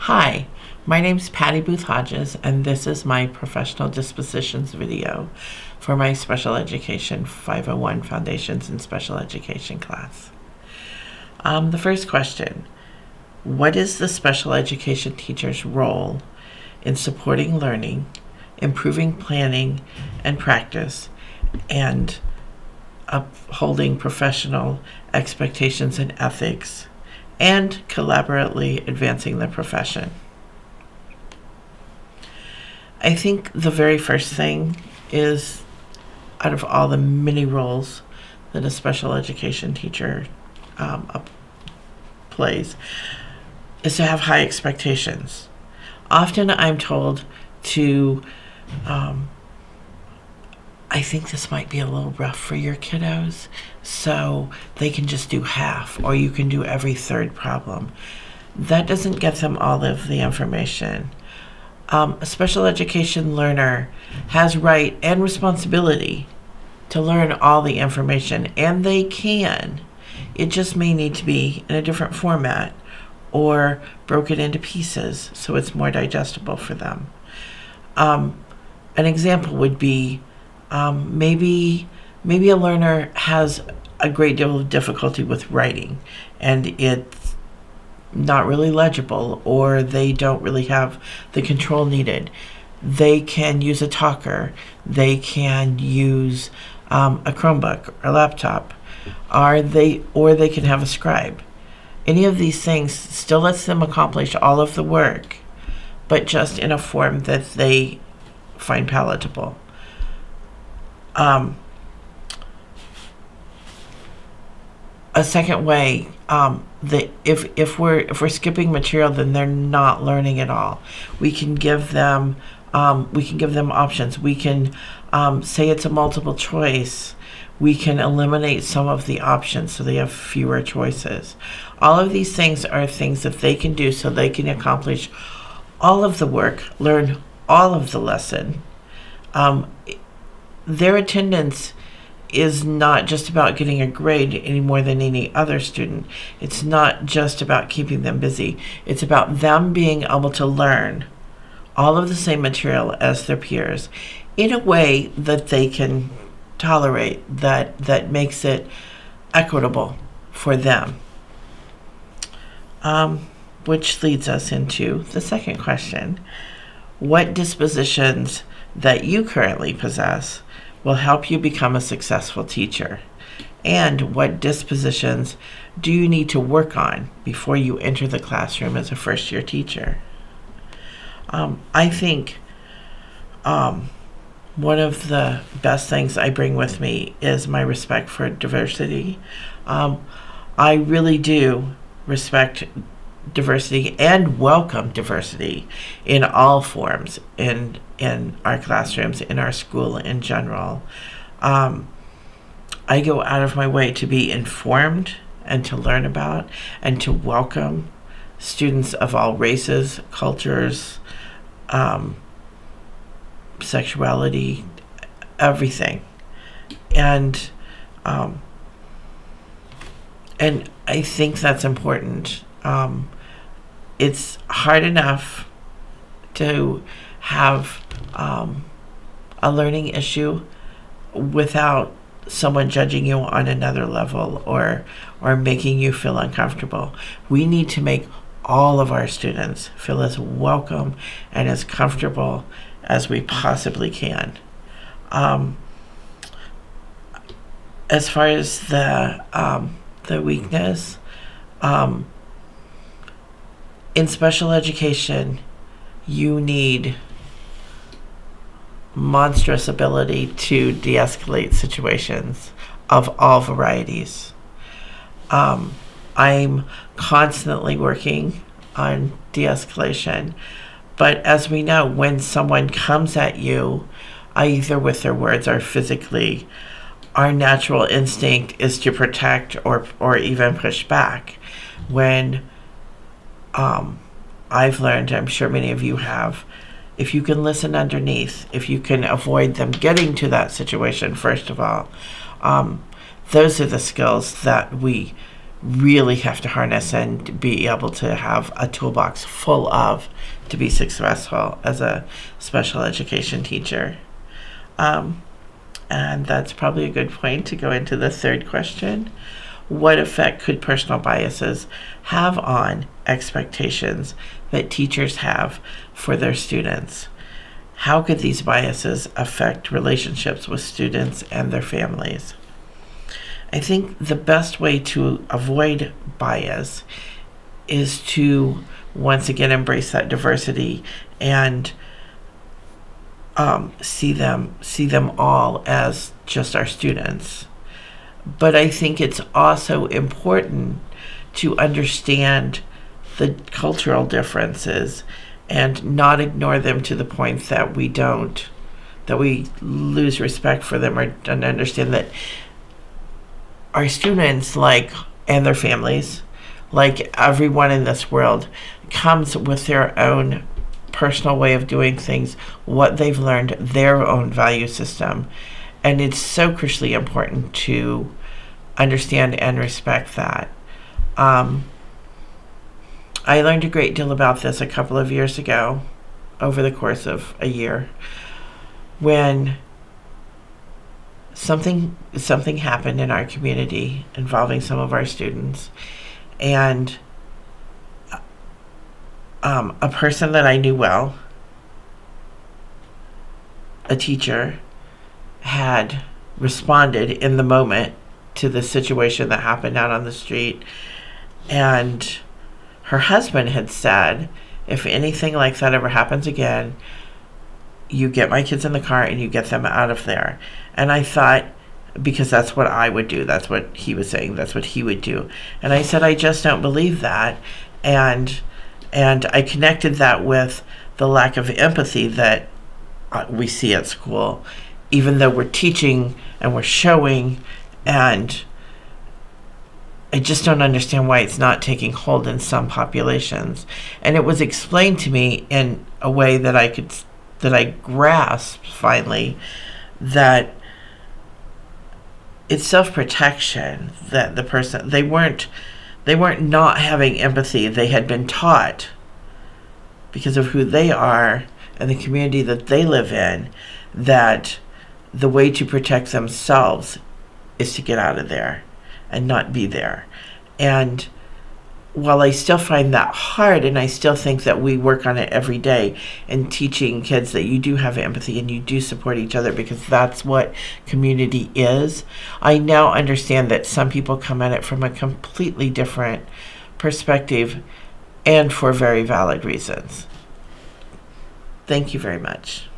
Hi, my name's Patty Booth Hodges, and this is my professional dispositions video for my special education 501 Foundations in Special Education class. The first question: what is the special education teacher's role in supporting learning, improving planning and practice, and upholding professional expectations and ethics, and collaboratively advancing the profession? I think the very first thing is, out of all the many roles that a special education teacher plays, is to have high expectations. Often I'm told to, I think this might be a little rough for your kiddos, so they can just do half, or you can do every third problem. That doesn't get them all of the information. A special education learner has right and responsibility to learn all the information, and they can. It just may need to be in a different format or broken into pieces so it's more digestible for them. An example would be maybe a learner has a great deal of difficulty with writing, and it's not really legible, or they don't really have the control needed. They can use a talker. They can use a Chromebook or laptop, or they can have a scribe. Any of these things still lets them accomplish all of the work, but just in a form that they find palatable. A second way, that if we're skipping material, then they're not learning at all. We can give them options. We can say it's a multiple choice. We can eliminate some of the options so they have fewer choices. All of these things are things that they can do so they can accomplish all of the work, learn all of the lesson. Their attendance is not just about getting a grade any more than any other student. It's not just about keeping them busy. It's about them being able to learn all of the same material as their peers in a way that they can tolerate, that makes it equitable for them. Which leads us into the second question: what dispositions that you currently possess will help you become a successful teacher? And what dispositions do you need to work on before you enter the classroom as a first-year teacher? I think one of the best things I bring with me is my respect for diversity. I really do respect diversity and welcome diversity in all forms in our classrooms, in our school in general. I go out of my way to be informed and to learn about and to welcome students of all races, cultures, sexuality, everything. And I think that's important. It's hard enough to have a learning issue without someone judging you on another level or making you feel uncomfortable. We need to make all of our students feel as welcome and as comfortable as we possibly can. As far as the weakness, in special education, you need monstrous ability to de-escalate situations of all varieties. I'm constantly working on de-escalation, but as we know, when someone comes at you, either with their words or physically, our natural instinct is to protect or even push back. When I've learned, I'm sure many of you have, if you can listen underneath, if you can avoid them getting to that situation, first of all, those are the skills that we really have to harness and be able to have a toolbox full of to be successful as a special education teacher. And that's probably a good point to go into the third question. What effect could personal biases have on expectations that teachers have for their students? How could these biases affect relationships with students and their families? I think the best way to avoid bias is to once again embrace that diversity and see them all as just our students. But I think it's also important to understand the cultural differences and not ignore them to the point that we lose respect for them, or don't understand that our students, and their families, like everyone in this world, comes with their own personal way of doing things, what they've learned, their own value system. And it's so crucially important to understand and respect that. I learned a great deal about this a couple of years ago, over the course of a year, when something happened in our community involving some of our students, and a person that I knew well, a teacher, had responded in the moment to the situation that happened out on the street, and her husband had said, if anything like that ever happens again, you get my kids in the car and you get them out of there. And I thought, because that's what I would do, that's what he was saying, that's what he would do. And I said, I just don't believe that. And I connected that with the lack of empathy that we see at school, even though we're teaching and we're showing, and I just don't understand why it's not taking hold in some populations. And it was explained to me in a way that I grasped finally, that it's self-protection, that the person, they weren't not having empathy. They had been taught, because of who they are and the community that they live in, that the way to protect themselves is to get out of there and not be there. And while I still find that hard, and I still think that we work on it every day in teaching kids that you do have empathy and you do support each other, because that's what community is, I now understand that some people come at it from a completely different perspective, and for very valid reasons. Thank you very much.